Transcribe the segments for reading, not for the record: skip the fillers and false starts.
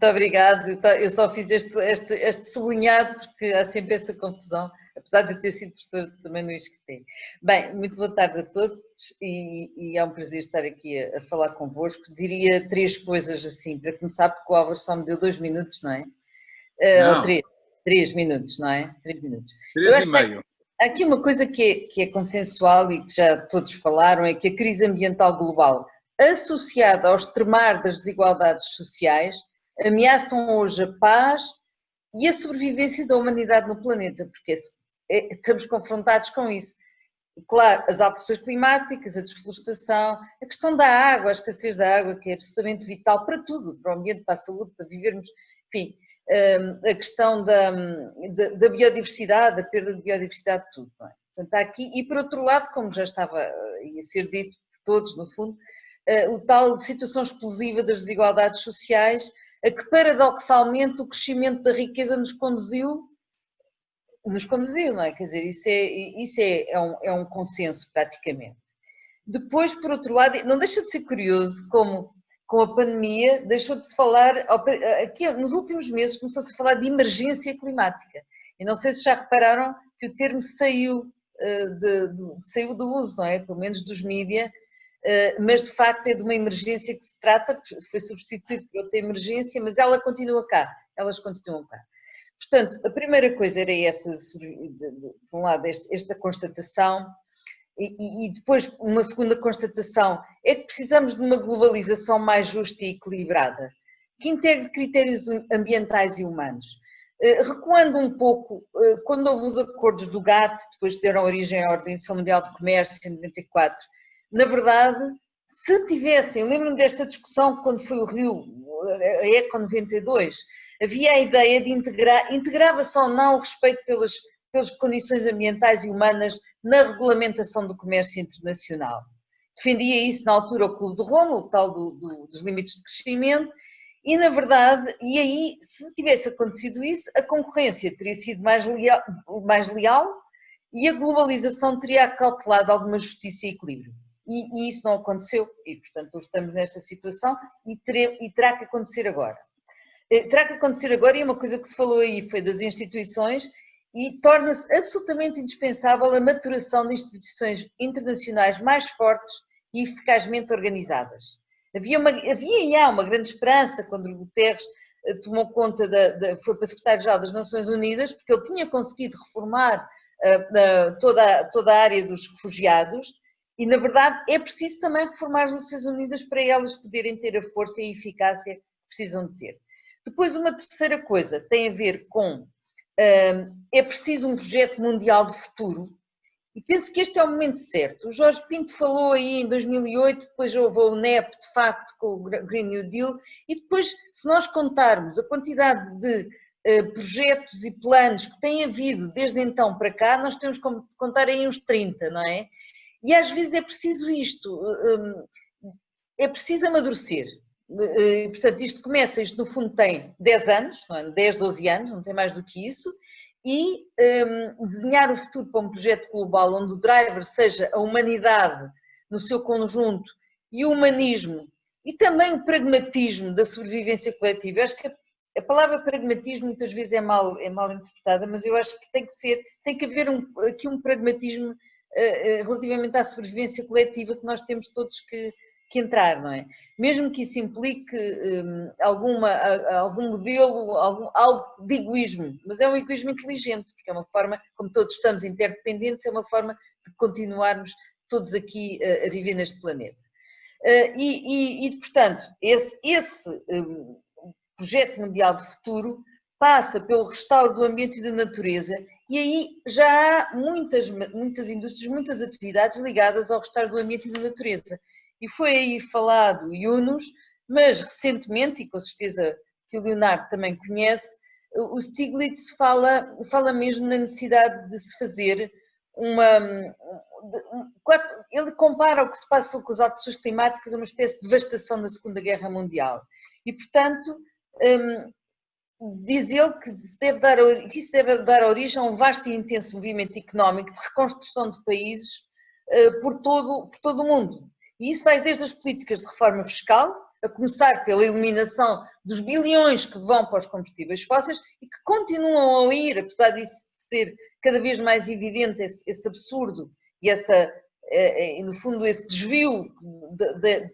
Muito obrigada. Eu só fiz este sublinhado porque há sempre essa confusão, apesar de eu ter sido professora também no ISCTE. Bem, muito boa tarde a todos e é um prazer estar aqui a falar convosco. Diria três coisas assim, para começar, porque o Álvaro só me deu 2 minutos, não é? Não. Ou 3 minutos, não é? 3 minutos. 3,5. Há aqui uma coisa que é consensual e que já todos falaram, é que a crise ambiental global, associada ao extremar das desigualdades sociais, ameaçam hoje a paz e a sobrevivência da humanidade no planeta, porque estamos confrontados com isso. Claro, as alterações climáticas, a desflorestação, a questão da água, a escassez da água, que é absolutamente vital para tudo, para o ambiente, para a saúde, para vivermos, enfim, a questão da biodiversidade, a perda de biodiversidade, tudo. Não é? Portanto, há aqui, e por outro lado, como já estava a ser dito por todos, no fundo, o tal de situação explosiva das desigualdades sociais, a que paradoxalmente o crescimento da riqueza nos conduziu, não é? Quer dizer, isso é um consenso praticamente. Depois, por outro lado, não deixa de ser curioso como com a pandemia deixou de se falar, aqui nos últimos meses começou-se a falar de emergência climática. E não sei se já repararam que o termo saiu do uso, não é? Pelo menos dos mídia, mas de facto é de uma emergência que se trata, foi substituído por outra emergência, mas ela continua cá, elas continuam cá. Portanto, a primeira coisa era essa, por um lado, esta constatação, e depois uma segunda constatação é que precisamos de uma globalização mais justa e equilibrada, que integre critérios ambientais e humanos. Recuando um pouco, quando houve os acordos do GATT, depois deram origem à Organização Mundial de Comércio em 94, na verdade, se tivessem, lembro-me desta discussão quando foi o Rio, a ECO 92, havia a ideia de integrava-se ou não o respeito pelas condições ambientais e humanas na regulamentação do comércio internacional. Defendia isso na altura o Clube de Roma, o tal dos limites de crescimento, e na verdade, e aí, se tivesse acontecido isso, a concorrência teria sido mais leal e a globalização teria acautelado alguma justiça e equilíbrio. E isso não aconteceu, e portanto estamos nesta situação e terá que acontecer agora. Terá que acontecer agora, e uma coisa que se falou aí foi das instituições, e torna-se absolutamente indispensável a maturação de instituições internacionais mais fortes e eficazmente organizadas. Havia e há uma grande esperança quando o Guterres tomou conta, foi para secretário-geral das Nações Unidas, porque ele tinha conseguido reformar toda a área dos refugiados, e na verdade é preciso também reformar as Nações Unidas para elas poderem ter a força e a eficácia que precisam de ter. Depois, uma terceira coisa tem a ver com é preciso um projeto mundial de futuro, e penso que este é o momento certo. O Jorge Pinto falou aí em 2008, depois houve o NEP, de facto, com o Green New Deal, e depois, se nós contarmos a quantidade de projetos e planos que têm havido desde então para cá, nós temos que contar aí uns 30, não é? E às vezes é preciso isto, é preciso amadurecer. Portanto, isto no fundo tem 10 anos, não é? 10, 12 anos, não tem mais do que isso, e desenhar o futuro para um projeto global onde o driver seja a humanidade no seu conjunto e o humanismo e também o pragmatismo da sobrevivência coletiva. Eu acho que a palavra pragmatismo muitas vezes é mal interpretada, mas eu acho que tem que haver aqui um pragmatismo relativamente à sobrevivência coletiva que nós temos todos que entrar, não é? Mesmo que isso implique algum modelo, algo de egoísmo, mas é um egoísmo inteligente, porque é uma forma, como todos estamos interdependentes, é uma forma de continuarmos todos aqui a viver neste planeta. Portanto, esse projeto mundial de futuro passa pelo restauro do ambiente e da natureza, e aí já há muitas indústrias, muitas atividades ligadas ao restauro do ambiente e da natureza. E foi aí falado o Yunus, mas recentemente, e com certeza que o Leonardo também conhece, o Stiglitz fala mesmo na necessidade de se fazer ele compara o que se passou com as alterações climáticas a uma espécie de devastação da Segunda Guerra Mundial. E, portanto, diz ele que isso deve dar origem a um vasto e intenso movimento económico de reconstrução de países por todo o mundo. E isso vai desde as políticas de reforma fiscal, a começar pela eliminação dos bilhões que vão para os combustíveis fósseis e que continuam a ir, apesar disso ser cada vez mais evidente esse absurdo e no fundo, esse desvio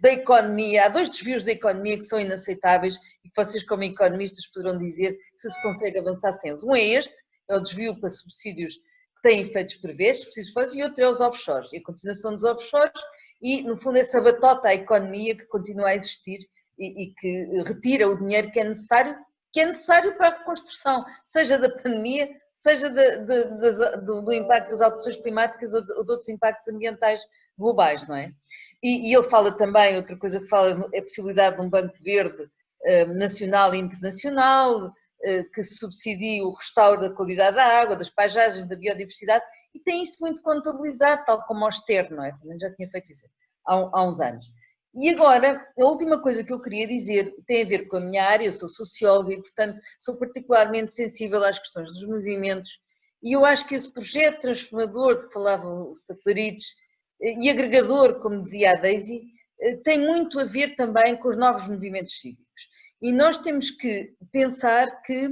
da economia. Há dois desvios da economia que são inaceitáveis e que vocês, como economistas, poderão dizer se consegue avançar sem eles. Um é este, é o desvio para subsídios que têm efeitos perversos, subsídios fósseis, e outro é os offshores, e a continuação dos offshores e, no fundo, essa batota à economia que continua a existir e que retira o dinheiro que é necessário para a reconstrução, seja da pandemia, seja do impacto das alterações climáticas ou de outros impactos ambientais globais, não é? E ele fala também, outra coisa que fala, é a possibilidade de um banco verde nacional e internacional, que subsidie o restauro da qualidade da água, das paisagens, da biodiversidade, e tem isso muito contabilizado, tal como o Stern, não é? Também já tinha feito isso há uns anos. E agora, a última coisa que eu queria dizer tem a ver com a minha área, eu sou socióloga e, portanto, sou particularmente sensível às questões dos movimentos e eu acho que esse projeto transformador de que falava o Socrates e agregador, como dizia a Daisy, tem muito a ver também com os novos movimentos cívicos. E nós temos que pensar que,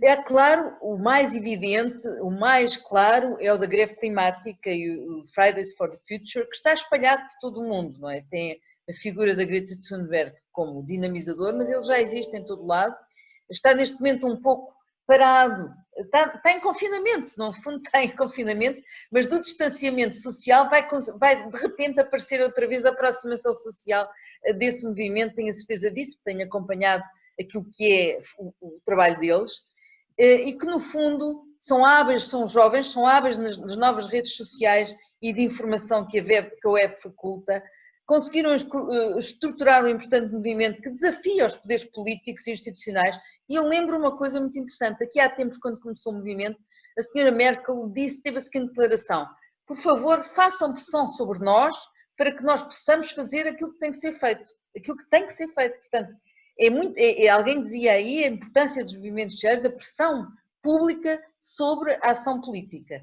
é claro, o mais evidente, o mais claro é o da greve climática e o Fridays for the Future, que está espalhado por todo o mundo, não é? Tem a figura da Greta Thunberg como dinamizador, mas ele já existe em todo lado. Está neste momento um pouco parado, está em confinamento, no fundo está em confinamento, mas do distanciamento social vai de repente aparecer outra vez a aproximação social desse movimento, tenho a certeza disso, porque tenho acompanhado aquilo que é o trabalho deles, e que no fundo são hábeis, são jovens, são hábeis nas novas redes sociais e de informação que a web faculta, conseguiram estruturar um importante movimento que desafia os poderes políticos e institucionais. E eu lembro uma coisa muito interessante, aqui há tempos, quando começou o movimento, a senhora Merkel teve a seguinte declaração: por favor, façam pressão sobre nós para que nós possamos fazer aquilo que tem que ser feito. Aquilo que tem que ser feito. Portanto, alguém dizia aí a importância dos movimentos sociais, da pressão pública sobre a ação política.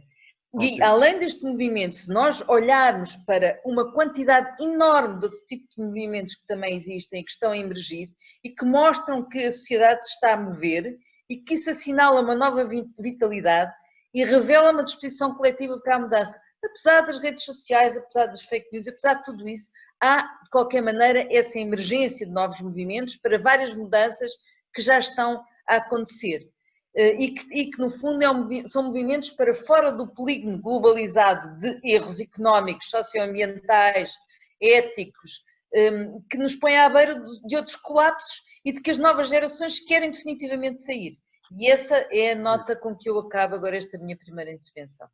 E além deste movimento, se nós olharmos para uma quantidade enorme de outro tipo de movimentos que também existem e que estão a emergir e que mostram que a sociedade se está a mover e que isso assinala uma nova vitalidade e revela uma disposição coletiva para a mudança. Apesar das redes sociais, apesar das fake news, apesar de tudo isso, há, de qualquer maneira, essa emergência de novos movimentos para várias mudanças que já estão a acontecer. E que no fundo são movimentos para fora do polígono globalizado de erros económicos, socioambientais, éticos, que nos põem à beira de outros colapsos e de que as novas gerações querem definitivamente sair. E essa é a nota com que eu acabo agora esta minha primeira intervenção.